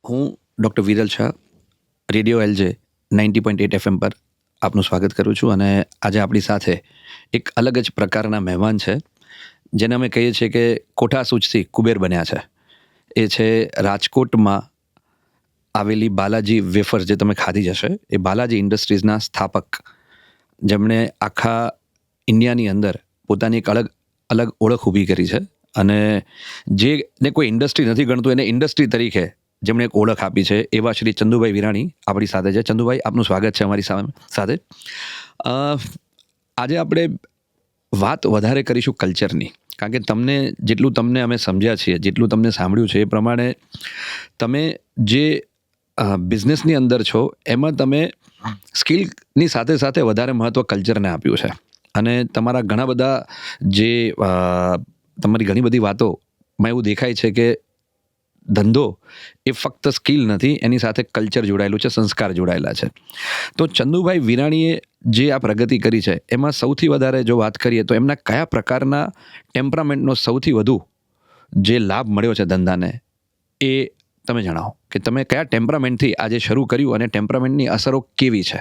હું doctor Viral Shah radio LJ 90.8 FM પર આપનું સ્વાગત કરું છું. અને આજે આપણી સાથે એક અલગ જ પ્રકારના મહેમાન છે, જેને અમે કહીએ છીએ કે કોઠા સૂઝથી કુબેર બન્યા છે. એ છે રાજકોટમાં આવેલી બાલાજી વેફર્સ, જે તમે ખાધી જશે. એ બાલાજી ઇન્ડસ્ટ્રીઝના સ્થાપક, જેમણે આખા ઇન્ડિયાની અંદર પોતાની એક અલગ ઓળખ ઊભી કરી છે. અને જેને કોઈ ઇન્ડસ્ટ્રી નથી ગણતું, એને ઇન્ડસ્ટ્રી તરીકે જેમણે એક ઓળખ આપી છે, એવા શ્રી ચંદુભાઈ વિરાણી આપણી સાથે છે. ચંદુભાઈ, આપનું સ્વાગત છે અમારી સાથે. આજે આપણે વાત વધારે કરીશું કલ્ચરની, કારણ કે તમને અમે સમજ્યા છીએ, જેટલું તમને સાંભળ્યું છે એ પ્રમાણે તમે જે બિઝનેસની અંદર છો, એમાં તમે સ્કિલની સાથે સાથે વધારે મહત્ત્વ કલ્ચરને આપ્યું છે. અને તમારા ઘણા બધા જે તમારી ઘણી બધી વાતોમાં એવું દેખાય છે કે ધંધો એ ફક્ત સ્કિલ નથી, એની સાથે કલ્ચર જોડાયેલું છે, સંસ્કાર જોડાયેલા છે. તો ચંદુભાઈ વિરાણીએ જે આ પ્રગતિ કરી છે, એમાં સૌથી વધારે જો વાત કરીએ તો એમના કયા પ્રકારના ટેમ્પરામેન્ટનો સૌથી વધુ જે લાભ મળ્યો છે ધંધાને, એ તમે જણાવો કે તમે કયા ટેમ્પરામેન્ટથી આજે શરૂ કર્યું અને ટેમ્પરામેન્ટની અસરો કેવી છે.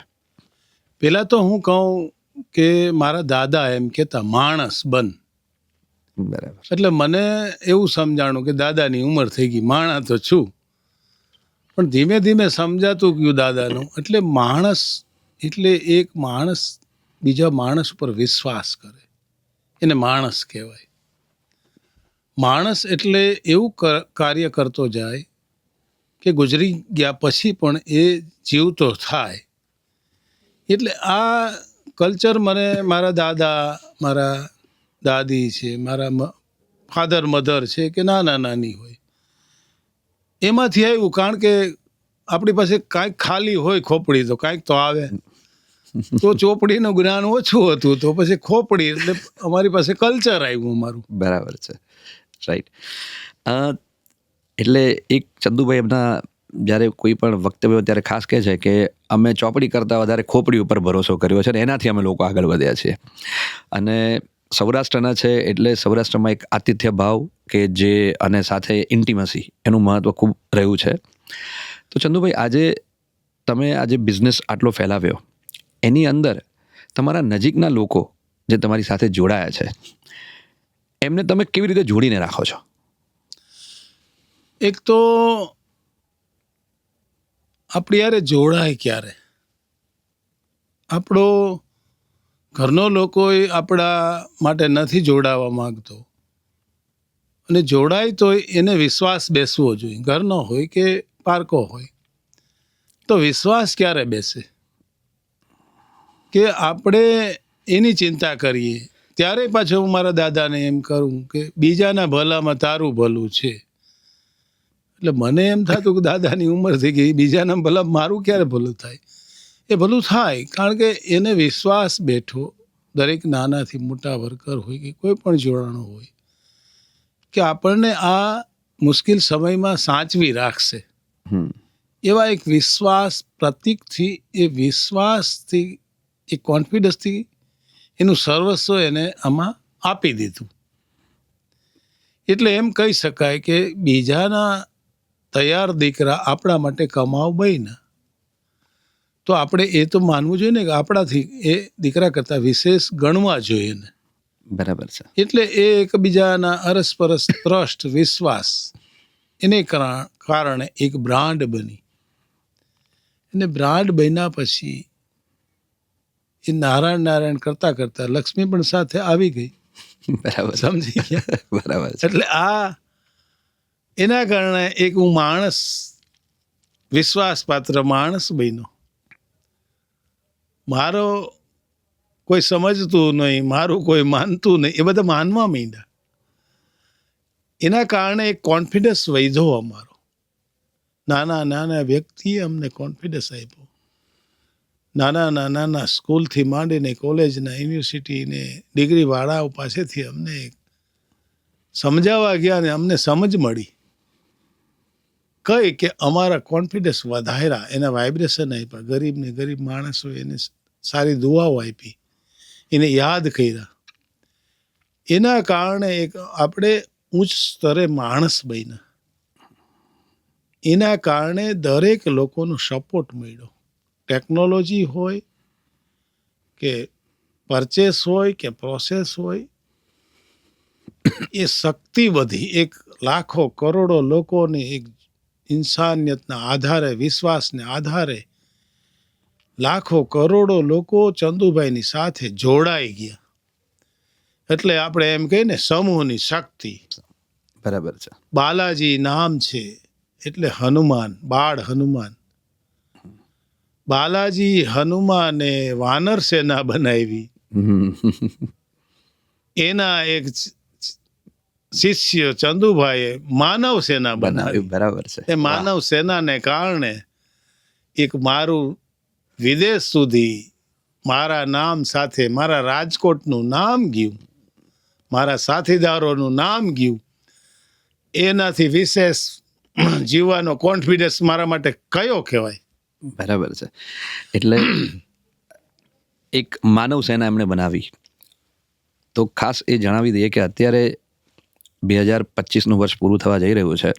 પહેલાં તો હું કહું કે મારા દાદા એમ કહેતા, માણસ બન. બરાબર. એટલે મને એવું સમજાણું કે દાદાની ઉંમર થઈ ગઈ, માણસ તો છું, પણ ધીમે ધીમે સમજાતું ગયું દાદાનું. એટલે માણસ એટલે એક માણસ બીજા માણસ ઉપર વિશ્વાસ કરે, એને માણસ કહેવાય. માણસ એટલે એવું કાર્ય કરતો જાય કે ગુજરી ગયા પછી પણ એ જીવતો થાય. એટલે આ કલ્ચર મને મારા દાદા, મારા દાદી છે, મારા ફાધર મધર છે કે નાની હોય, એમાંથી આવ્યું. કારણ કે આપણી પાસે કાંઈક ખાલી હોય ખોપડી, તો કાંઈક તો આવે. તો ચોપડીનું જ્ઞાન ઓછું હતું, તો પછી ખોપડી, એટલે અમારી પાસે કલ્ચર આવ્યું અમારું. બરાબર છે, રાઈટ. એટલે એક ચંદુભાઈ એમના જ્યારે કોઈ પણ વક્તવ્ય ત્યારે ખાસ કહે છે કે અમે ચોપડી કરતાં વધારે ખોપડી ઉપર ભરોસો કર્યો છે, અને એનાથી અમે લોકો આગળ વધ્યા છીએ. અને સૌરાષ્ટ્રના છે એટલે સૌરાષ્ટ્રમાં એક આતિથ્ય ભાવ કે જે, અને સાથે ઇન્ટિમસી, એનું મહત્ત્વ ખૂબ રહ્યું છે. તો ચંદુભાઈ, આજે તમે આજે બિઝનેસ આટલો ફેલાવ્યો, એની અંદર તમારા નજીકના લોકો જે તમારી સાથે જોડાયા છે, એમને તમે કેવી રીતે જોડીને રાખો છો? એક તો આપણી યારે જોડાય ક્યારે, આપણો ઘરનો લોકો આપણા માટે નથી જોડાવા માંગતો, અને જોડાય તો એને વિશ્વાસ બેસવો જોઈએ. ઘરનો હોય કે પારકો હોય, તો વિશ્વાસ ક્યારે બેસે કે આપણે એની ચિંતા કરીએ. ત્યારે પાછું હું મારા દાદાને એમ કરું કે બીજાના ભલામાં તારું ભલું છે. એટલે મને એમ થતું કે દાદાની ઉંમર થઈ ગઈ, બીજાના ભલા મારું ક્યારે ભલું થાય? એ ભલું થાય, કારણ કે એને વિશ્વાસ બેઠો, દરેક નાનાથી મોટા વર્કર હોય કે કોઈ પણ જોડાણો હોય, કે આપણને આ મુશ્કેલ સમયમાં સાચવી રાખશે. એવા એક વિશ્વાસ પ્રતીકથી, એ વિશ્વાસથી, એ કોન્ફિડન્સથી એનું સર્વસ્વ એને આમાં આપી દીધું. એટલે એમ કહી શકાય કે બીજાના તૈયાર દીકરા આપણા માટે કમાવ બન્યા, તો આપણે એ તો માનવું જોઈએ ને કે આપણાથી એ દીકરા કરતાં વિશેષ ગણવા જોઈએ ને. બરાબર છે. એટલે એ એકબીજાના અરસપરસ ટ્રસ્ટ, વિશ્વાસ, એને કારણે એક બ્રાન્ડ બની. અને બ્રાન્ડ બન્યા પછી એ નારાયણ કરતા લક્ષ્મી પણ સાથે આવી ગઈ. બરાબર, સમજી ગયા? બરાબર છે. એટલે એના કારણે એક હું માણસ, વિશ્વાસપાત્ર માણસ બન્યો. મારો કોઈ સમજતું નહીં, મારું કોઈ માનતું નહીં, એ બધા માનવા માંડ્યા. એના કારણે એક કોન્ફિડન્સ વધ્યો અમારો. નાના વ્યક્તિએ અમને કોન્ફિડન્સ આપ્યો. નાના સ્કૂલથી માંડીને કોલેજના, યુનિવર્સિટીને ડિગ્રીવાળાઓ પાસેથી અમને સમજાવવા ગયા, ને અમને સમજ મળી કઈ કે અમારા કોન્ફિડન્સ વધાર્યા, એના વાઇબ્રેશન આપ્યા. ગરીબને ગરીબ માણસો એને સારી દુઆઓ આપી, એને યાદ કર્યા. એના કારણે એક આપણે ઉચ્ચ સ્તરે માણસ બન્યા. એના કારણે દરેક લોકોનો સપોર્ટ મળ્યો. ટેકનોલોજી હોય કે પરચેસ હોય કે પ્રોસેસ હોય, એ શક્તિ વધી. એક લાખો કરોડો લોકોને એક ઇન્સાનિયતના આધારે, વિશ્વાસને આધારે લાખો કરોડો લોકો ચંદુભાઈની સાથે જોડાઈ ગયા. એટલે આપણે એમ કહીએ ને, સમૂહની શક્તિ. બરાબર છે. બાલાજી નામ છે એટલે હનુમાન, બાળ હનુમાન. બાલાજી હનુમાને વાનર સેના બનાવી. એના એક શિષ્ય ચંદુભાઈએ માનવ સેના બનાવી. બરાબર છે. એ માનવ સેનાને કારણે એક મારું વિદેશ સુધી મારા નામ સાથે મારા રાજકોટનું નામ ગયું, મારા સાથીદારોનું નામ ગયું. એનાથી વિશેષ જીવવાનો કોન્ફિડન્સ મારા માટે કયો કહેવાય? બરાબર છે. એટલે એક માનવ સેના એમણે બનાવી. તો ખાસ એ જણાવી દઈએ કે અત્યારે 2025નું વર્ષ પૂરું થવા જઈ રહ્યું છે.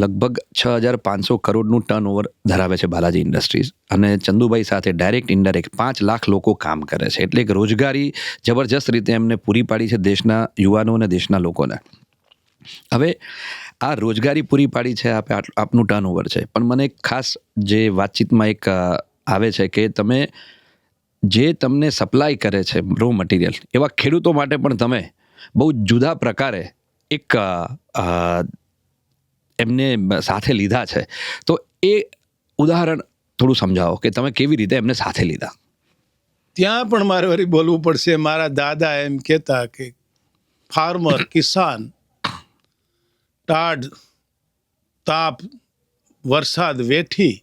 લગભગ 6,500 કરોડનું ટર્નઓવર ધરાવે છે બાલાજી ઇન્ડસ્ટ્રીઝ, અને ચંદુભાઈ સાથે ડાયરેક્ટ ઇનડાયરેક્ટ 5 લાખ લોકો કામ કરે છે. એટલે એક રોજગારી જબરજસ્ત રીતે એમને પૂરી પાડી છે દેશના યુવાનો અને દેશના લોકોને. હવે આ રોજગારી પૂરી પાડી છે, આપનું ટર્નઓવર છે, પણ મને એક ખાસ જે વાતચીતમાં એક આવે છે કે તમે જે તમને સપ્લાય કરે છે રો મટીરિયલ, એવા ખેડૂતો માટે પણ તમે બહુ જુદા પ્રકારે એક એમને સાથે લીધા છે. તો એ ઉદાહરણ થોડું સમજાવો કે તમે કેવી રીતે એમને સાથે લીધા. ત્યાં પણ મારે વળી બોલવું પડશે. મારા દાદા એમ કહેતા કે ફાર્મર, કિસાન ટાઢ, તાપ, વરસાદ વેઠી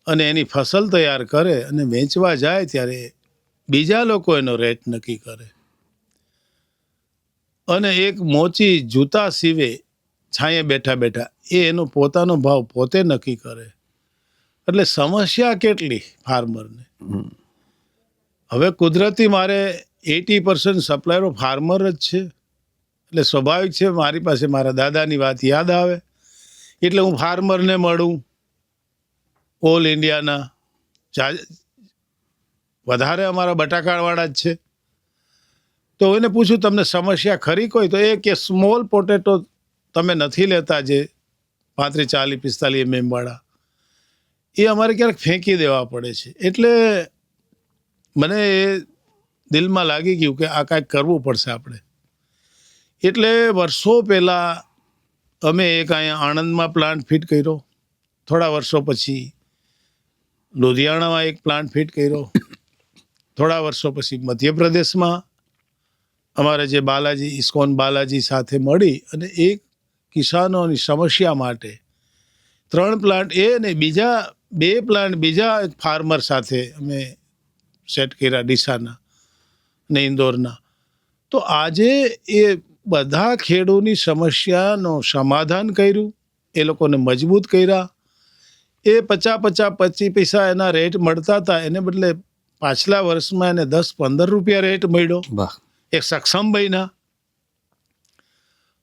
અને એની ફસલ તૈયાર કરે અને વેચવા જાય ત્યારે બીજા લોકો એનો રેટ નક્કી કરે, અને એક મોચી જૂતા સીવે છાંયે બેઠા બેઠા એ એનો પોતાનો ભાવ પોતે નક્કી કરે. એટલે સમસ્યા કેટલી ફાર્મરને. હવે કુદરતી મારે 80% સપ્લાયરો ફાર્મર જ છે, એટલે સ્વાભાવિક છે મારી પાસે મારા દાદાની વાત યાદ આવે. એટલે હું ફાર્મરને મળું, ઓલ ઇન્ડિયાના વધારે અમારા બટાકાવાળા જ છે. તો એને પૂછું, તમને સમસ્યા ખરી કોઈ? તો એ કે સ્મોલ પોટેટો તમે નથી લેતા, જે 35, 40, 45 mm વાળા, એ અમારે ક્યારેક ફેંકી દેવા પડે છે. એટલે મને એ દિલમાં લાગી ગયું કે આ કાંઈક કરવું પડશે આપણે. એટલે વર્ષો પહેલાં અમે એક અહીંયા આણંદમાં પ્લાન્ટ ફિટ કર્યો. થોડા વર્ષો પછી લુધિયાણામાં એક પ્લાન્ટ ફિટ કર્યો. થોડા વર્ષો પછી મધ્યપ્રદેશમાં અમારે જે બાલાજી, ઇસ્કોન બાલાજી સાથે મળી અને એક કિસાનોની સમસ્યા માટે 3 પ્લાન્ટ, એ ને બીજા 2 પ્લાન્ટ બીજા એક ફાર્મર સાથે અમે સેટ કર્યા, ડીસાના ને ઇન્દોરના. તો આજે એ બધા ખેડૂતની સમસ્યાનો સમાધાન કર્યું, એ લોકોને મજબૂત કર્યા. એ 25 પૈસા એના રેટ મળતા હતા, એને બદલે પાછલા વર્ષમાં એને 10-15 રૂપિયા રેટ મળ્યો. એક સક્ષમ બન્યા.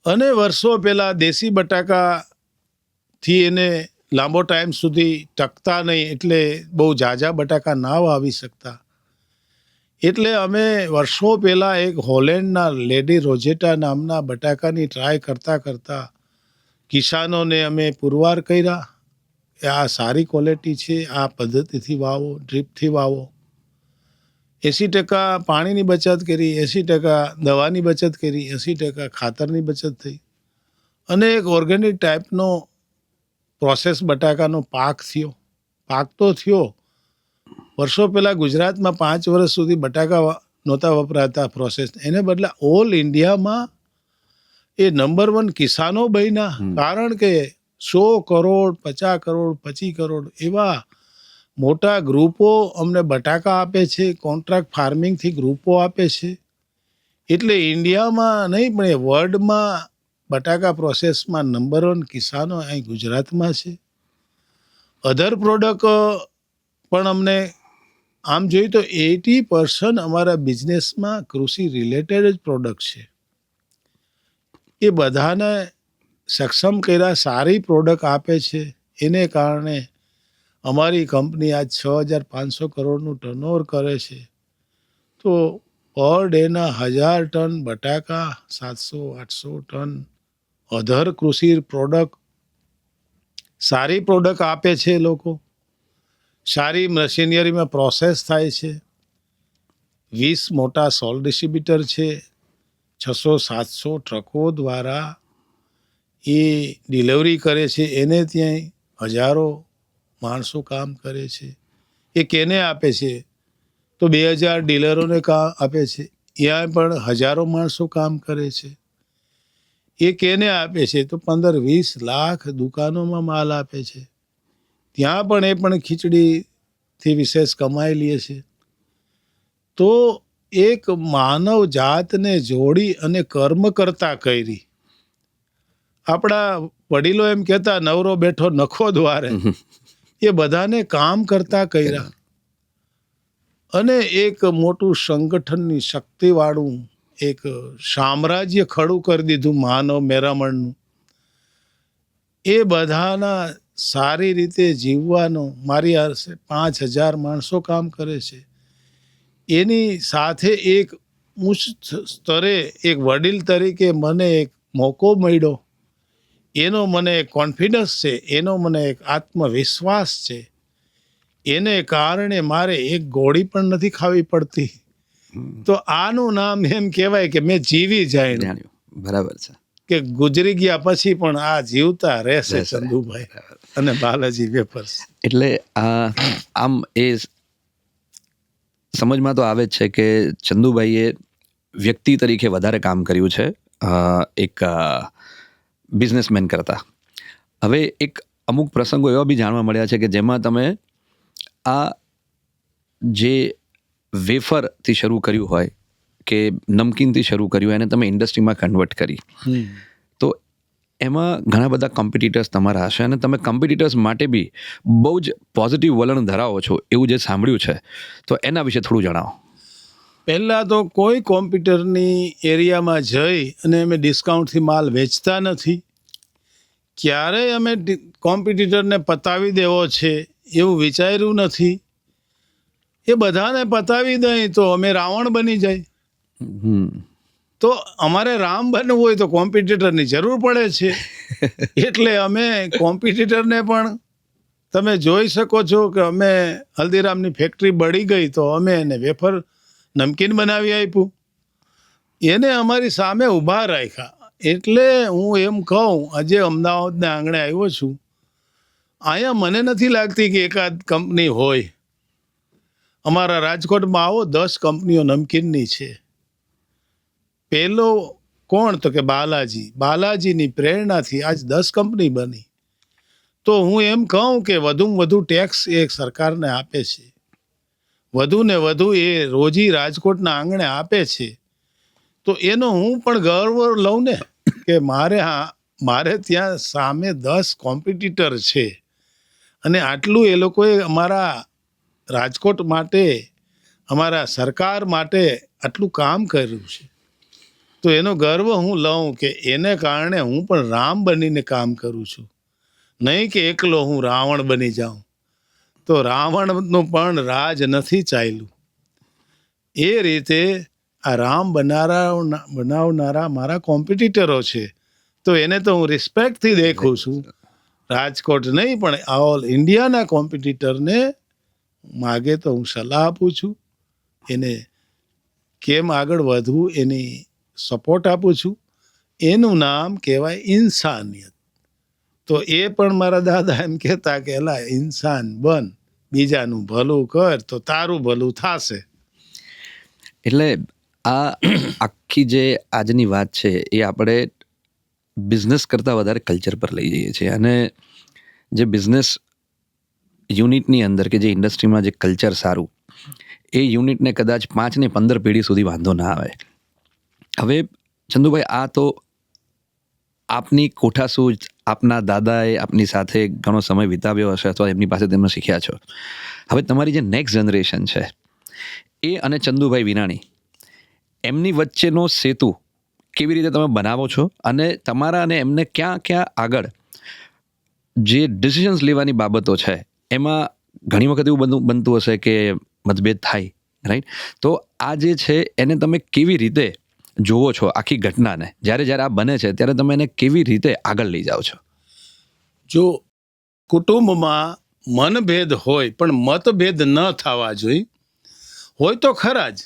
અને વર્ષો પહેલા દેશી બટાકાથી એને લાંબો ટાઈમ સુધી ટકતા નહીં, એટલે બહુ ઝાઝા બટાકા ના વાવી શકતા. એટલે અમે વર્ષો પહેલાં એક હોલેન્ડના લેડી રોઝેટા નામના બટાકાની ટ્રાય કરતાં કરતાં કિસાનોને અમે પુરવાર કર્યા કે આ સારી ક્વોલિટી છે, આ પદ્ધતિથી વાવો, ડ્રીપથી વાવો. 80% પાણીની બચત કરી, 80% દવાની બચત કરી, 80% ખાતરની બચત થઈ, અને એક ઓર્ગેનિક ટાઈપનો પ્રોસેસ બટાકાનો પાક થયો. પાક તો થયો. વર્ષો પહેલાં ગુજરાતમાં 5 વર્ષ સુધી બટાકા નહોતા વપરાતા પ્રોસેસ, એને બદલે ઓલ ઇન્ડિયામાં એ નંબર 1 કિસાનો બન્યા. કારણ કે 100 કરોડ, 50 કરોડ, 25 કરોડ એવા મોટા ગ્રુપો અમને બટાકા આપે છે, કોન્ટ્રાક્ટ ફાર્મિંગથી ગ્રુપો આપે છે. એટલે ઇન્ડિયામાં નહીં પણ એ વર્લ્ડમાં બટાકા પ્રોસેસમાં નંબર 1 કિસાનો અહીં ગુજરાતમાં છે. અધર પ્રોડક્ટ પણ અમને આમ જોઈએ તો 80% અમારા બિઝનેસમાં કૃષિ રિલેટેડ જ પ્રોડક્ટ છે. એ બધાને સક્ષમ કર્યા, સારી પ્રોડક્ટ આપે છે. એને કારણે અમારી કંપની આજ 6,500 કરોડનું ટર્નઓવર કરે છે. તો પર ડેના 1,000 ટન બટાકા, 700-800 ટન અધર કૃષિ પ્રોડક્ટ, સારી પ્રોડક્ટ આપે છે લોકો. સારી મશીનરીમાં પ્રોસેસ થાય છે. 20 મોટા સોલ ડિસ્ટ્રીબ્યુટર છે. 600-700 ટ્રકો દ્વારા એ ડિલિવરી કરે છે. એને ત્યાં હજારો માણસો કામ કરે છે. એ કેને આપે છે? તો 2,000 ડીલરોને કામ આપે છે. ત્યાં પણ હજારો માણસો કામ કરે છે. એ કેને આપે છે? તો 15-20 લાખ દુકાનોમાં માલ આપે છે. ત્યાં પણ એ પણ ખીચડીથી વિશેષ કમાઈ લે છે. તો એક માનવ જાતને જોડી અને કર્મ કરતા કરી. આપણા વડીલો એમ કહેતા, નવરો બેઠો નખો દ્વારે. એ બધાને કામ કરતા કર્યા અને એક મોટું સંગઠનની શક્તિવાળું એક સામ્રાજ્ય ખડું કરી દીધું માનવ મેરામણનું. એ બધાના સારી રીતે જીવવાનો મારી આશરે 5,000 માણસો કામ કરે છે. એની સાથે એક ઉચ્ચ સ્તરે એક વડીલ તરીકે મને એક મોકો મળ્યો. એનો મને કોન્ફિડન્સ છે, એનો મને એક આત્મવિશ્વાસ છે. એને કારણે મારે એક ગોળી પણ નથી ખાવી પડતી. તો આનું નામ એમ કહેવાય કે મેં જીવી જાય, જાણ્યું. બરાબર છે. કે ગુજરી ગયા પછી પણ આ જીવતા રહેશે ચંદુભાઈ અને બાલાજી વેફર્સ. એટલે આમ એ સમજમાં તો આવે જ છે કે ચંદુભાઈએ વ્યક્તિ તરીકે વધારે કામ કર્યું છે એક બિઝનેસમેન કરતાં. હવે એક અમુક પ્રસંગો એવા બી જાણવા મળ્યા છે કે જેમાં તમે આ જે વેફરથી શરૂ કર્યું હોય કે નમકીનથી શરૂ કર્યું એને તમે ઇન્ડસ્ટ્રીમાં કન્વર્ટ કરી. તો એમાં ઘણા બધા કોમ્પિટિટર્સ તમારા હશે અને તમે કોમ્પિટિટર્સ માટે બી બહુ જ પોઝિટિવ વલણ ધરાવો છો એવું જે સાંભળ્યું છે. તો એના વિશે થોડું જણાવો. પહેલાં તો કોઈ કોમ્પ્યુટરની એરિયામાં જઈ અને અમે ડિસ્કાઉન્ટથી માલ વેચતા નથી. ક્યારેય અમે કોમ્પિટિટરને પતાવી દેવો છે એવું વિચાર્યું નથી. એ બધાને પતાવી દઈ તો અમે રાવણ બની જાય. તો અમારે રામ બનવું હોય તો કોમ્પિટિટરની જરૂર પડે છે. એટલે અમે કોમ્પિટિટરને પણ તમે જોઈ શકો છો કે અમે હલ્દીરામની ફેક્ટરી બળી ગઈ તો અમે એને વેફર નમકીન બનાવી આપ્યું. એને અમારી સામે ઊભા રાખ્યા. એટલે હું એમ કહું, આજે અમદાવાદના આંગણે આવ્યો છું. અહીંયા મને નથી લાગતી કે એકાદ કંપની હોય. અમારા રાજકોટમાં આવો 10 કંપનીઓ નમકીનની છે. પહેલો કોણ? તો કે બાલાજી. બાલાજીની પ્રેરણાથી આજ 10 કંપની બની. તો હું એમ કહું કે વધુમાં વધુ ટેક્સ એ સરકારને આપે છે. વધુ ને વધુ એ રોજી રાજકોટના આંગણે આપે છે. તો એનો હું પણ ગર્વ લઉં ને કે મારે ત્યાં સામે 10 કોમ્પિટિટર છે અને આટલું એ લોકોએ અમારા રાજકોટ માટે, અમારા સરકાર માટે આટલું કામ કર્યું છે. તો એનો ગર્વ હું લઉં કે એને કારણે હું પણ રામ બનીને કામ કરું છું. નહીં કે એકલો હું રાવણ બની જાઉં. તો રાવણનું પણ રાજ નથી ચાલ્યું. એ રીતે આ રામ બનાવનારા મારા કોમ્પિટિટરો છે. તો એને તો હું રિસ્પેક્ટથી દેખું છું. રાજકોટ નહીં પણ ઓલ ઇન્ડિયાના કોમ્પિટિટરને માગે તો હું સલાહ આપું છું. એને કેમ આગળ વધવું એની સપોર્ટ આપું છું. એનું નામ કહેવાય ઇન્સાનિયત. તો એ પણ મારા દાદા એમ કહેતા કે એલા ઇન્સાન બન, બીજાનું ભલું કર તો તારું ભલું થશે. એટલે આ આખી જે આજની વાત છે એ આપણે બિઝનેસ કરતાં વધારે કલ્ચર પર લઈ જઈએ છીએ. અને જે બિઝનેસ યુનિટની અંદર કે જે ઇન્ડસ્ટ્રીમાં જે કલ્ચર સારું, એ યુનિટને કદાચ 5 ને 15 પેઢી સુધી વાંધો ના આવે. હવે ચંદુભાઈ, આ તો આપની કોઠાસૂઝ, આપના દાદાએ આપની સાથે ઘણો સમય વિતાવ્યો હશે અથવા એમની પાસે તમે શીખ્યા છો. હવે તમારી જે નેક્સ્ટ જનરેશન છે એ અને ચંદુભાઈ વિરાણી, એમની વચ્ચેનો સેતુ કેવી રીતે તમે બનાવો છો અને તમારા અને એમને ક્યાં ક્યાં આગળ જે ડિસિઝન્સ લેવાની બાબતો છે એમાં ઘણી વખત એવું બનતું હશે કે મતભેદ થાય, રાઈટ? તો આ જે છે એને તમે કેવી રીતે જોવો છો આખી ઘટનાને? જ્યારે જ્યારે આ બને છે ત્યારે તમે એને કેવી રીતે આગળ લઈ જાઓ છો? જો કુટુંબમાં મનભેદ હોય પણ મતભેદ ન થવા જોઈએ, હોય તો ખરા જ.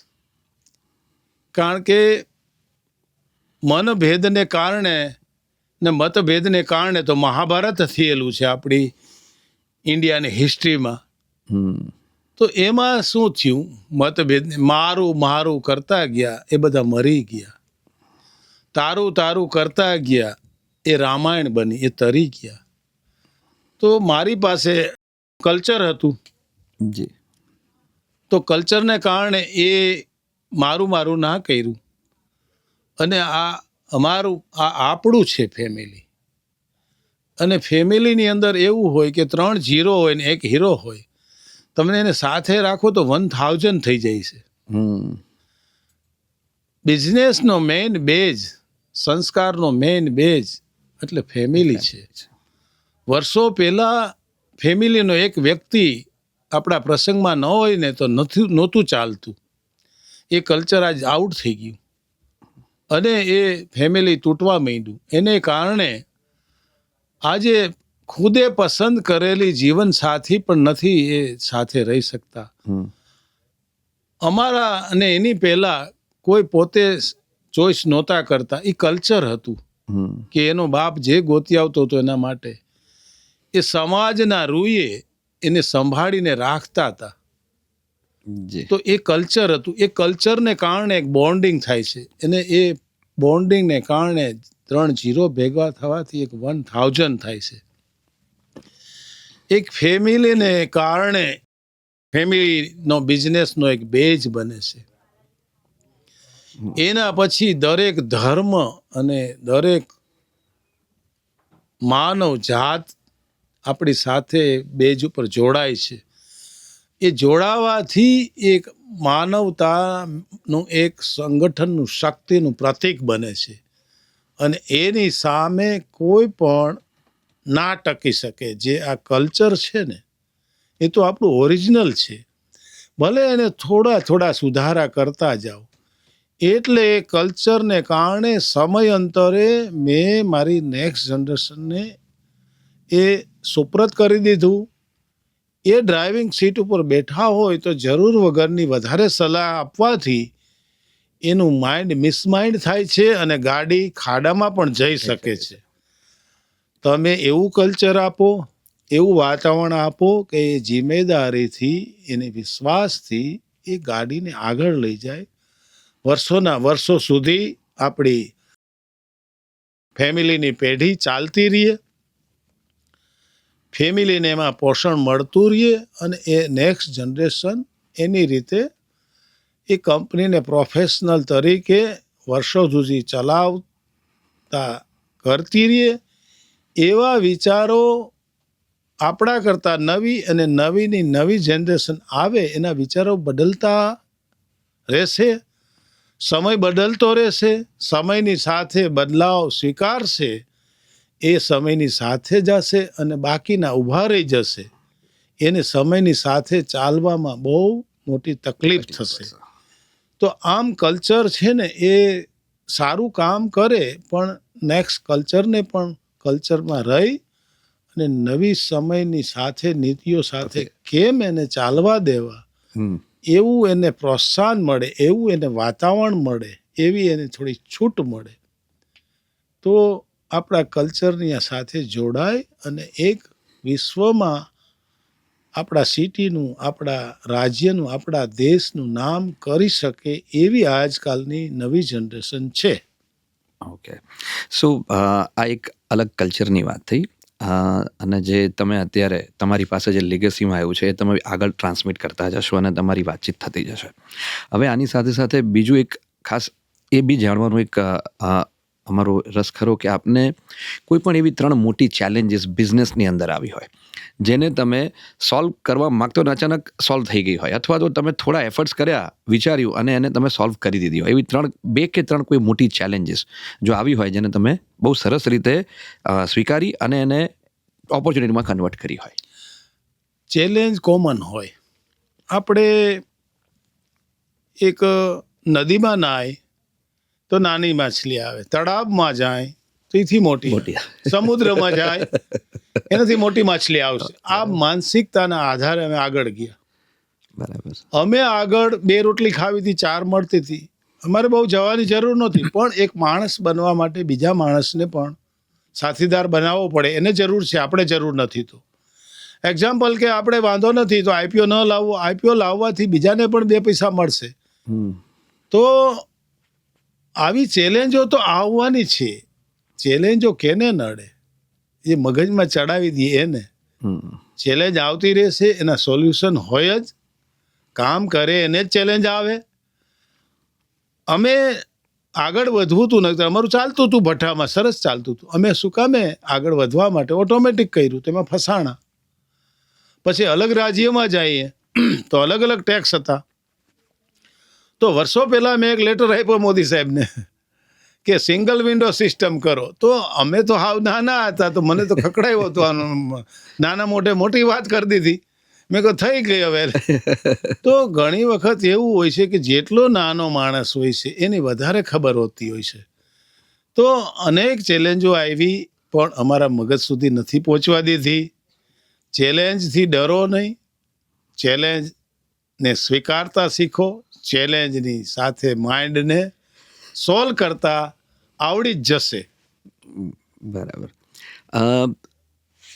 કારણ કે મનભેદને કારણે ને મતભેદને કારણે તો મહાભારત થયેલું છે આપણી ઇન્ડિયાની હિસ્ટ્રીમાં. તો એમાં શું થયું? મતભેદ મારું મારું કરતા ગયા એ બધા મરી ગયા, તારું તારું કરતા ગયા એ રામાયણ બની, એ તરી ગયા. તો મારી પાસે કલ્ચર હતું, જી. તો કલ્ચરને કારણે એ મારું મારું ના કર્યું. અને આ અમારું આ આપણું છે ફેમિલી. અને ફેમિલીની અંદર એવું હોય કે 3 ઝીરો હોય ને 1 હીરો હોય. તમને એને સાથે રાખો તો 1000 થઈ જાય છે. બિઝનેસનો મેઇન બેઝ, સંસ્કારનો મેઇન બેઝ એટલે ફેમિલી છે. વર્ષો પહેલા ફેમિલીનો એક વ્યક્તિ આપણા પ્રસંગમાં ન હોય ને તો નહોતું ચાલતું. એ કલ્ચર આજ આઉટ થઈ ગયું અને એ ફેમિલી તૂટવા માંડ્યું. એને કારણે આજે ખુદે પસંદ કરેલી જીવન સાથી પણ નથી એ સાથે રહી શકતા. અમારા અને એની પહેલા કોઈ પોતે ચોઈસ નહોતા કરતા. એ કલ્ચર હતું કે એનો બાપ જે ગોતી આવતો હતો એના માટે એ સમાજના રૂએ એને સંભાળીને રાખતા હતા. તો એ કલ્ચર હતું. એ કલ્ચરને કારણે એક બોન્ડિંગ થાય છે અને એ બોન્ડિંગને કારણે 3 ઝીરો ભેગા થવાથી એક 1000 થાય છે. એક ફેમિલીને કારણે ફેમિલીનો બિઝનેસનો એક બેઝ બને છે. એના પછી દરેક ધર્મ અને દરેક માનવ જાત આપણી સાથે બેઝ ઉપર જોડાય છે. એ જોડાવાથી એક માનવતાનું એક સંગઠનનું શક્તિનું પ્રતીક બને છે અને એની સામે કોઈ પણ ના ટકી શકે. જે આ કલ્ચર છે ને એ તો આપણું ઓરિજિનલ છે, ભલે એને થોડા થોડા સુધારા કરતા જાઓ. એટલે એ કલ્ચરને કારણે સમયાંતરે મેં મારી નેક્સ્ટ જનરેશનને એ સુપ્રત કરી દીધું. એ ડ્રાઇવિંગ સીટ ઉપર બેઠા હોય તો જરૂર વગરની વધારે સલાહ આપવાથી એનું માઇન્ડ મિસમાઇન્ડ થાય છે અને ગાડી ખાડામાં પણ જઈ શકે છે. તમે એવું કલ્ચર આપો, એવું વાતાવરણ આપો કે એ જિમ્મેદારીથી એને વિશ્વાસથી એ ગાડીને આગળ લઈ જાય. વર્ષોના વર્ષો સુધી આપણી ફેમિલીની પેઢી ચાલતી રહીએ, ફેમિલીને એમાં પોષણ મળતું રહીએ અને એ નેક્સ્ટ જનરેશન એની રીતે એ કંપનીને પ્રોફેશનલ તરીકે વર્ષો સુધી ચલાવતા કરતી રહીએ. એવા વિચારો આપણા કરતાં નવી અને નવીની નવી જનરેશન આવે એના વિચારો બદલતા રહેશે. સમય બદલતો રહેશે. સમયની સાથે બદલાવ સ્વીકારશે. એ સમયની સાથે જશે અને બાકીના ઊભા રહી જશે. એને સમયની સાથે ચાલવામાં બહુ મોટી તકલીફ થશે. તો આમ કલ્ચર છે ને એ સારું કામ કરે પણ નેક્સ્ટ કલ્ચરને પણ કલ્ચરમાં રહી અને નવી સમયની સાથે નીતિઓ સાથે કેમ એને ચાલવા દેવા, એવું એને પ્રોત્સાહન મળે, એવું એને વાતાવરણ મળે, એવી એને થોડી છૂટ મળે તો આપણા કલ્ચરની સાથે જોડાય અને એક વિશ્વમાં આપણા સિટીનું, આપણા રાજ્યનું, આપણા દેશનું નામ કરી શકે એવી આજકાલની નવી જનરેશન છે. ઓકે. સો આ એક અલગ કલ્ચરની વાત થઈ અને જે તમે અત્યારે તમારી પાસે જે લેગસીમાં આવ્યું છે એ તમે આગળ ટ્રાન્સમિટ કરતા જશો અને તમારી વાતચીત થતી જશે. હવે આની સાથે સાથે બીજું એક ખાસ એ બી જાણવાનું એક અમારો રસ ખરો કે આપને કોઈ પણ એવી 3 મોટી ચેલેન્જીસ બિઝનેસની અંદર આવી હોય જેને તમે સોલ્વ કરવા માંગતો અને અચાનક સોલ્વ થઈ ગઈ હોય, અથવા તો તમે થોડા એફર્ટ્સ કર્યા, વિચાર્યું અને એને તમે સોલ્વ કરી દીધી હોય, એવી 2 કે 3 કોઈ મોટી ચેલેન્જીસ જો આવી હોય જેને તમે બહુ સરસ રીતે સ્વીકારી અને એને ઓપોર્ચ્યુનિટીમાં કન્વર્ટ કરી હોય. ચેલેન્જ કોમન હોય. આપણે એક નદીમાં નાય તો નાની માછલી આવે, તળાવમાં જાય તો એથી મોટી મોટી. સમુદ્રમાં જાય એનાથી મોટી માછલી આવશે. આ માનસિકતાના આધારે અમે આગળ ગયા. બરાબર. અમે આગળ 2 રોટલી ખાવી હતી, 4 મળતી હતી, અમારે બહુ જવાની જરૂર નહોતી. પણ એક માણસ બનવા માટે બીજા માણસને પણ સાથીદાર બનાવવો પડે, એને જરૂર છે, આપણે જરૂર નથી. તો એક્ઝામ્પલ કે આપણે વાંધો નથી તો આઈપીઓ ન લાવવો, આઈપીઓ લાવવાથી બીજાને પણ 2 પૈસા મળશે. તો આવી ચેલેન્જો તો આવવાની છે. ચેલેન્જો કેને નડે? એ મગજમાં ચડાવી દઈએ એને. ચેલેન્જ આવતી રહેશે, એના સોલ્યુશન હોય જ. કામ કરે એને જ ચેલેન્જ આવે. અમે આગળ વધવું હતું નકર અમારું ચાલતું હતું ભઠ્ઠામાં, સરસ ચાલતું હતું. અમે શું કામે આગળ વધવા માટે ઓટોમેટિક કર્યું, તેમાં ફસાણા. પછી અલગ રાજ્યમાં જઈએ તો અલગ અલગ ટેક્સ હતા. તો વર્ષો પહેલા મેં એક લેટર આપ્યો મોદી સાહેબને કે સિંગલ વિન્ડો સિસ્ટમ કરો. તો અમે તો હાવ નાના હતા, તો મને તો ખકડાયો હતો. નાના મોટે મોટી વાત કરી દીધી. મેં કહ્યું થઈ ગઈ હવે. તો ઘણી વખત એવું હોય છે કે જેટલો નાનો માણસ હોય છે એની વધારે ખબર હોતી હોય છે. તો અનેક ચેલેન્જો આવી પણ અમારા મગજ સુધી નથી પહોંચવા દીધી. ચેલેન્જથી ડરો નહીં, ચેલેન્જને સ્વીકારતા શીખો. ચેલેન્જની સાથે માઇન્ડને સોલ્વ કરતા આવડી જ જશે. બરાબર.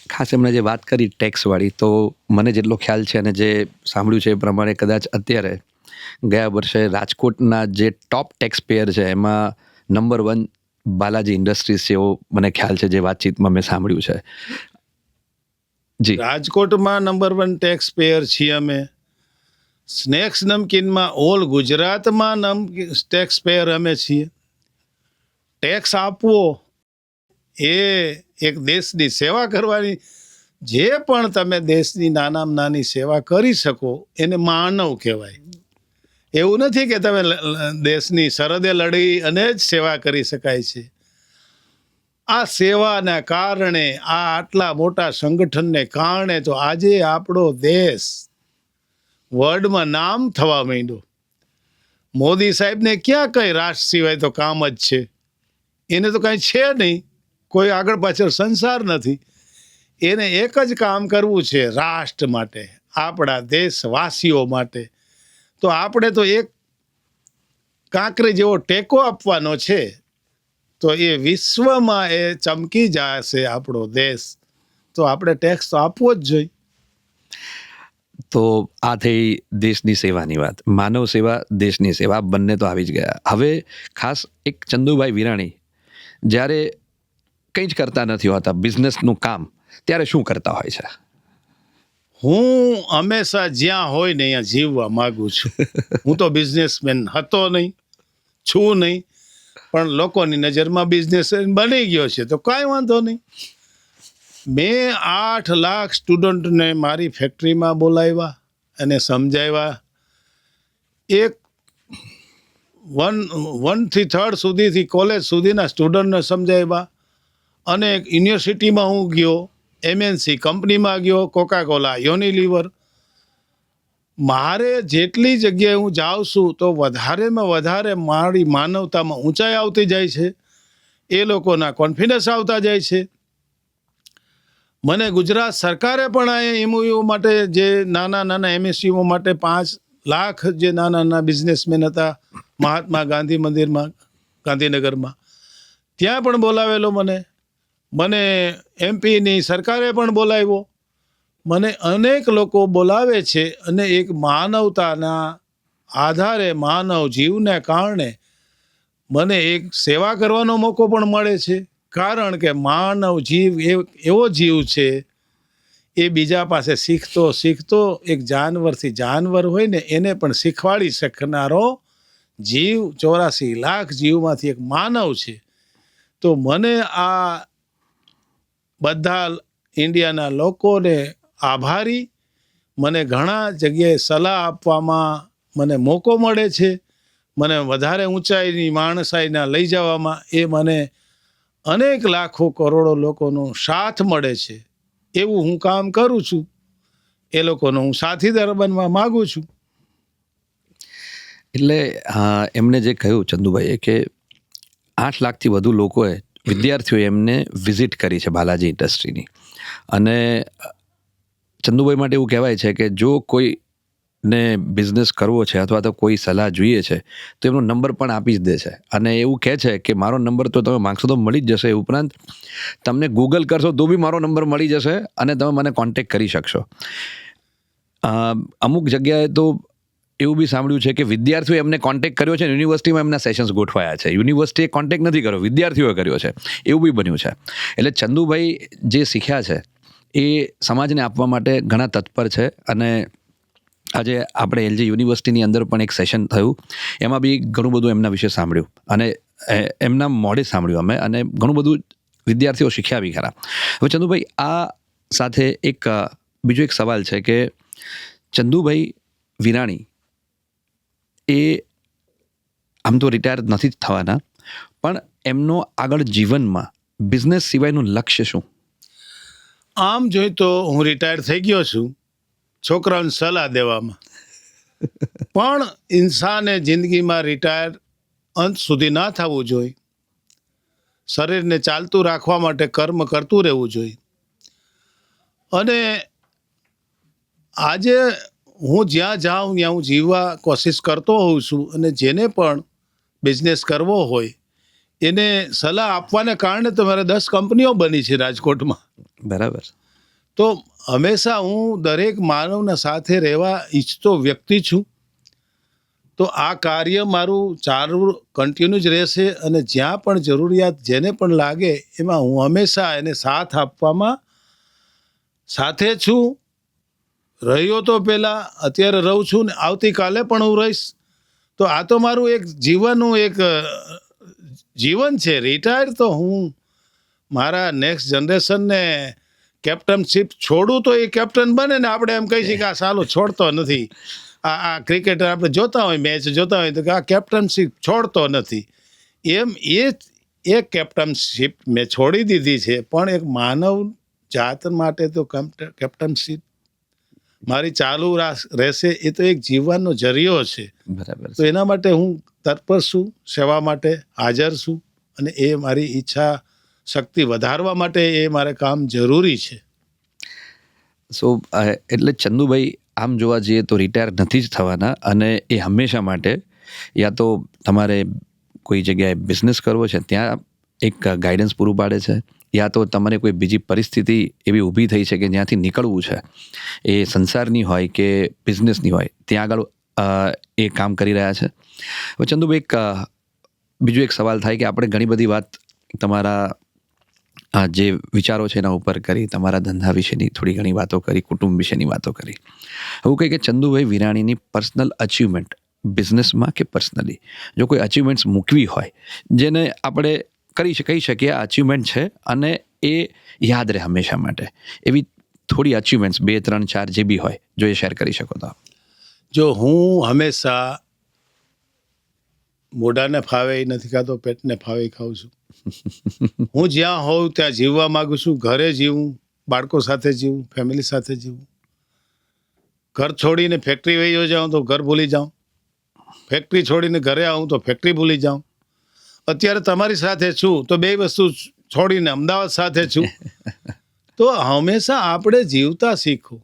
ખાસ એમણે જે વાત કરી ટેક્સવાળી, તો મને જેટલો ખ્યાલ છે અને જે સાંભળ્યું છે એ પ્રમાણે કદાચ અત્યારે ગયા વર્ષે રાજકોટના જે ટોપ ટેક્સ પેયર છે એમાં નંબર 1 બાલાજી ઇન્ડસ્ટ્રીઝ છે એવો મને ખ્યાલ છે, જે વાતચીતમાં મેં સાંભળ્યું છે. જી. રાજકોટમાં નંબર 1 ટેક્સ પેયર છીએ અમે. સ્નેક્સ નમકીનમાં ઓલ ગુજરાતમાં ટેક્સ પેયર અમે છીએ. ટેક્સ આપવો એ એક દેશની સેવા કરવાની. જે પણ તમે દેશની નાનામાં નાની સેવા કરી શકો એને માનવ કહેવાય. એવું નથી કે તમે દેશની સરહદે લડી અને જ સેવા કરી શકાય છે. આ સેવાના કારણે, આ આટલા મોટા સંગઠનને કારણે તો આજે આપણો દેશ વર્લ્ડમાં નામ થવા માંડ્યો. મોદી સાહેબને ક્યાં કઈ રાષ્ટ્ર સિવાય તો કામ જ છે. એને તો કાંઈ છે નહીં, કોઈ આગળ પાછળ સંસાર નથી. એને એક જ કામ કરવું છે, રાષ્ટ્ર માટે, આપણા દેશવાસીઓ માટે. તો આપણે તો એક કાંકરી જેવો ટેકો આપવાનો છે. તો એ વિશ્વમાં એ ચમકી જશે આપણો દેશ. તો આપણે ટેક્સ તો આપવો જ જોઈએ. તો આ થઈ દેશની સેવાની વાત. માનવ સેવા, દેશની સેવા, બંને તો આવી જ ગયા. હવે ખાસ એક ચંદુભાઈ વિરાણી જ્યારે કંઈ જ કરતા નથી હોતા બિઝનેસનું કામ, ત્યારે શું કરતા હોય છે? હું હંમેશા જ્યાં હોય ને અહીંયા જીવવા માંગુ છું. હું તો બિઝનેસમેન હતો નહીં, છું નહીં, પણ લોકોની નજરમાં બિઝનેસમેન બની ગયો છે, તો કાંઈ વાંધો નહીં. મેં 8 લાખ સ્ટુડન્ટને મારી ફેક્ટરીમાં બોલાવ્યા અને સમજાવ્યા. એક 1 થી 3rd સુધીથી કોલેજ સુધીના સ્ટુડન્ટને સમજાવ્યા. અને એક યુનિવર્સિટીમાં હું ગયો, MNC કંપનીમાં ગયો, કોકાકોલા, યુનિલિવર. મારે જેટલી જગ્યાએ હું જાઉં છું તો વધારેમાં વધારે મારી માનવતામાં ઊંચાઈ આવતી જાય છે. એ લોકોના કોન્ફિડન્સ આવતા જાય છે. મને ગુજરાત સરકારે પણ અહીંયા એમઓયુ માટે, જે નાના નાના MSCO માટે 5 લાખ જે નાના નાના બિઝનેસમેન હતા મહાત્મા ગાંધી મંદિરમાં ગાંધીનગરમાં, ત્યાં પણ બોલાવેલો. મને MPની સરકારે પણ બોલાવ્યો. મને અનેક લોકો બોલાવે છે. અને એક માનવતાના આધારે, માનવ જીવને કારણે મને એક સેવા કરવાનો મોકો પણ મળે છે. કારણ કે માનવ જીવ એવો જીવ છે, એ બીજા પાસે શીખતો શીખતો એક જાનવરથી જાનવર હોય ને એને પણ શીખવાડી શકનારો જીવ 84 લાખ જીવમાંથી એક માનવ છે. તો મને આ બધા ઇન્ડિયાના લોકોને આભારી, મને ઘણા જગ્યાએ સલાહ આપવામાં મને મોકો મળે છે, મને વધારે ઊંચાઈની માણસાઈના લઈ જવામાં એ મને અનેક લાખો કરોડો લોકોનો સાથ મળે છે. એવું હું કામ કરું છું, એ લોકોનો હું સાથીદાર બનવા માગું છું. એટલે એમને જે કહ્યું ચંદુભાઈએ કે 8 લાખથી વધુ લોકોએ વિદ્યાર્થીઓએ એમને વિઝિટ કરી છે બાલાજી ઇન્ડસ્ટ્રીની. અને ચંદુભાઈ માટે એવું કહેવાય છે કે જો કોઈને બિઝનેસ કરવો છે અથવા તો કોઈ સલાહ જોઈએ છે તો એમનો નંબર પણ આપી જ દે છે. અને એવું કહે છે કે મારો નંબર તો તમે માગશો તો મળી જ જશે, ઉપરાંત તમને ગૂગલ કરશો તો બી મારો નંબર મળી જશે અને તમે મને કોન્ટેક્ટ કરી શકશો. અમુક જગ્યાએ તો એવું બી સાંભળ્યું છે કે વિદ્યાર્થીઓએ એમને કોન્ટેક્ટ કર્યો છે, યુનિવર્સિટીમાં એમના સેશન્સ ગોઠવાયા છે, યુનિવર્સિટીએ કોન્ટેક્ટ નથી કર્યો, વિદ્યાર્થીઓએ કર્યો છે, એવું બી બન્યું છે. એટલે ચંદુભાઈ જે શીખ્યા છે એ સમાજને આપવા માટે ઘણા તત્પર છે. અને આજે આપણે એલજી યુનિવર્સિટીની અંદર પણ એક સેશન થયું, એમાં બી ઘણું બધું એમના વિશે સાંભળ્યું અને એમના મોઢે સાંભળ્યું અમે, અને ઘણું બધું વિદ્યાર્થીઓ શીખ્યા બી ખરા. હવે ચંદુભાઈ, આ સાથે બીજો એક સવાલ છે કે ચંદુભાઈ વિરાણી એ આમ તો રિટાયર નથી જ થવાના, પણ એમનો આગળ જીવનમાં બિઝનેસ સિવાયનું લક્ષ્ય શું? આમ જોઈ તો હું રિટાયર થઈ ગયો છું છોકરાઓને સલાહ દેવામાં, પણ ઇન્સાને જિંદગીમાં રિટાયર અંત સુધી ના થવું જોઈએ. શરીરને ચાલતું રાખવા માટે કર્મ કરતું રહેવું જોઈએ. અને આજે હું જ્યાં જાઉં ત્યાં હું જીવવા કોશિશ કરતો હોઉં છું. અને જેને પણ બિઝનેસ કરવો હોય એને સલાહ આપવાને કારણે તો મારે 10 કંપનીઓ બની છે રાજકોટમાં. બરાબર. તો હંમેશા હું દરેક માનવના સાથે રહેવા ઈચ્છતો વ્યક્તિ છું. તો આ કાર્ય મારું ચાલુ કન્ટિન્યુ જ રહેશે. અને જ્યાં પણ જરૂરિયાત જેને પણ લાગે એમાં હું હંમેશા એને સાથ આપવામાં સાથે છું. રહ્યો તો પહેલાં, અત્યારે રહું છું ને આવતીકાલે પણ હું રહીશ. તો આ તો મારું એક જીવનનું એક જીવન છે. રિટાયર તો હું મારા નેક્સ્ટ જનરેશનને કેપ્ટનશીપ છોડું તો એ કેપ્ટન બને ને આપણે એમ કહી શકીએ કે આ સાલો છોડતો નથી. આ ક્રિકેટર આપણે જોતા હોય, મેચ જોતા હોય તો કે આ કેપ્ટનશીપ છોડતો નથી. એમ એ કેપ્ટનશીપ મેં છોડી દીધી છે, પણ એક માનવ જાત માટે તો કેપ્ટનશીપ મારી ચાલુ રહેશે. એ તો એક જીવનનો જરિયો છે. બરાબર. તો એના માટે હું તત્પર છું, સેવા માટે હાજર છું. અને એ મારી ઈચ્છા શક્તિ વધારવા માટે એ મારે કામ જરૂરી છે. એટલે ચંદુભાઈ આમ જોવા જઈએ તો રિટાયર નથી જ થવાના, અને એ હંમેશા માટે યા તો તમારે કોઈ જગ્યાએ બિઝનેસ કરવો છે ત્યાં એક ગાઈડન્સ પૂરું પાડે છે, યા તો તમારે કોઈ બીજી પરિસ્થિતિ એવી ઊભી થઈ છે કે જ્યાંથી નીકળવું છે, એ સંસારની હોય કે બિઝનેસની હોય, ત્યાં આગળ એ કામ કરી રહ્યા છે. હવે ચંદુભાઈ, બીજો એક સવાલ થાય કે આપણે ઘણી બધી વાત તમારા જે વિચારો છે એના ઉપર કરી, તમારા ધંધા વિશેની થોડી ઘણી વાતો કરી, કુટુંબ વિશેની વાતો કરી. એવું કહે કે ચંદુભાઈ વિરાણીની પર્સનલ અચીવમેન્ટ બિઝનેસમાં કે પર્સનલી જો કોઈ અચીવમેન્ટ્સ મૂકવી હોય જેને આપણે કહી શકીએ આ અચીવમેન્ટ છે અને એ યાદ રહે હંમેશા માટે, એવી થોડી અચીવમેન્ટ્સ 2, 3, 4 જે બી હોય, જો એ શેર કરી શકો તો. જો હું હંમેશા મોઢાને ફાવે એ નથી ખાતો, પેટને ફાવે એ ખાઉં છું. હું જ્યાં હોઉં ત્યાં જીવવા માગું છું. ઘરે જીવું, બાળકો સાથે જીવું, ફેમિલી સાથે જીવું. ઘર છોડીને ફેક્ટરી વહી જાઉં તો ઘર ભૂલી જાઉં, ફેક્ટરી છોડીને ઘરે આવું તો ફેક્ટરી ભૂલી જાઉં. અત્યારે તમારી સાથે છું તો 2 વસ્તુ છોડીને અમદાવાદ સાથે છું. તો હંમેશા આપણે જીવતા શીખો,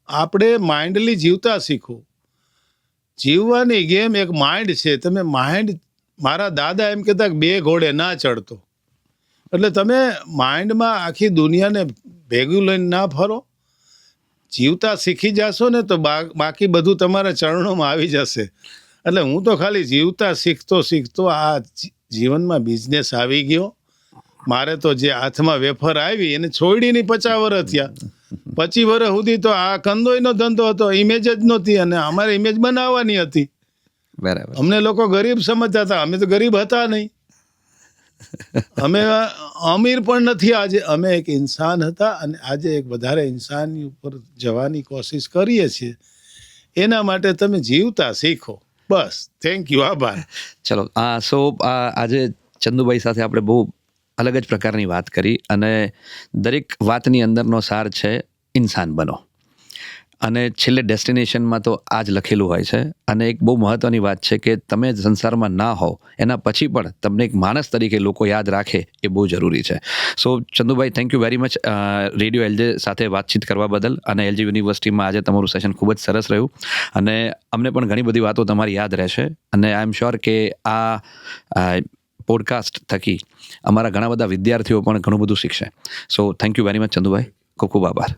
આપણે માઇન્ડલી જીવતા શીખો. જીવવાની ગેમ એક માઇન્ડ છે. તમે માઇન્ડ, મારા દાદા એમ કહેતા કે 2 ઘોડે ના ચડતો. એટલે તમે માઇન્ડમાં આખી દુનિયાને ભેગું લઈને ના ફરો. જીવતા શીખી જશો ને તો બાકી બધું તમારા ચરણોમાં આવી જશે. એટલે હું તો ખાલી જીવતા શીખતો આ જીવનમાં બિઝનેસ આવી ગયો. મારે તો જે હાથમાં વેફર આવી એને છોડીને 50 વર્ષ થયા. 25 વર્ષ સુધી તો આ કંદોઈનો ધંધો હતો, ઇમેજ જ નહોતી, અને અમારે ઇમેજ બનાવવાની હતી. બરાબર. અમને લોકો ગરીબ સમજતા હતા, અમે તો ગરીબ હતા નહીં. અમે અમીર પણ નથી આજે, અમે એક ઇન્સાન હતા અને આજે એક વધારે ઇન્સાનની ઉપર જવાની કોશિશ કરીએ છીએ. એના માટે તમે જીવતા શીખો. બસ, થેન્ક યુ, આભાર. ચલો આજે ચંદુભાઈ સાથે આપણે બહુ અલગ જ પ્રકારની વાત કરી અને દરેક વાતની અંદરનો સાર છે ઇન્સાન બનો. અને છેલ્લે ડેસ્ટિનેશનમાં તો આ જ લખેલું હોય છે. અને એક બહુ મહત્ત્વની વાત છે કે તમે સંસારમાં ના હો એના પછી પણ તમને એક માણસ તરીકે લોકો યાદ રાખે એ બહુ જરૂરી છે. So Chandubhai, thank you very much radio LJ સાથે વાતચીત કરવા બદલ. અને એલજી યુનિવર્સિટીમાં આજે તમારું સેશન ખૂબ જ સરસ રહ્યું અને અમને પણ ઘણી બધી વાતો તમારી યાદ રહેશે. અને આઈ એમ શ્યોર કે આ પોડકાસ્ટ થકી અમારા ઘણા બધા વિદ્યાર્થીઓ પણ ઘણું બધું શીખશે. So thank you very much Chandubhai, ખૂબ ખૂબ આભાર.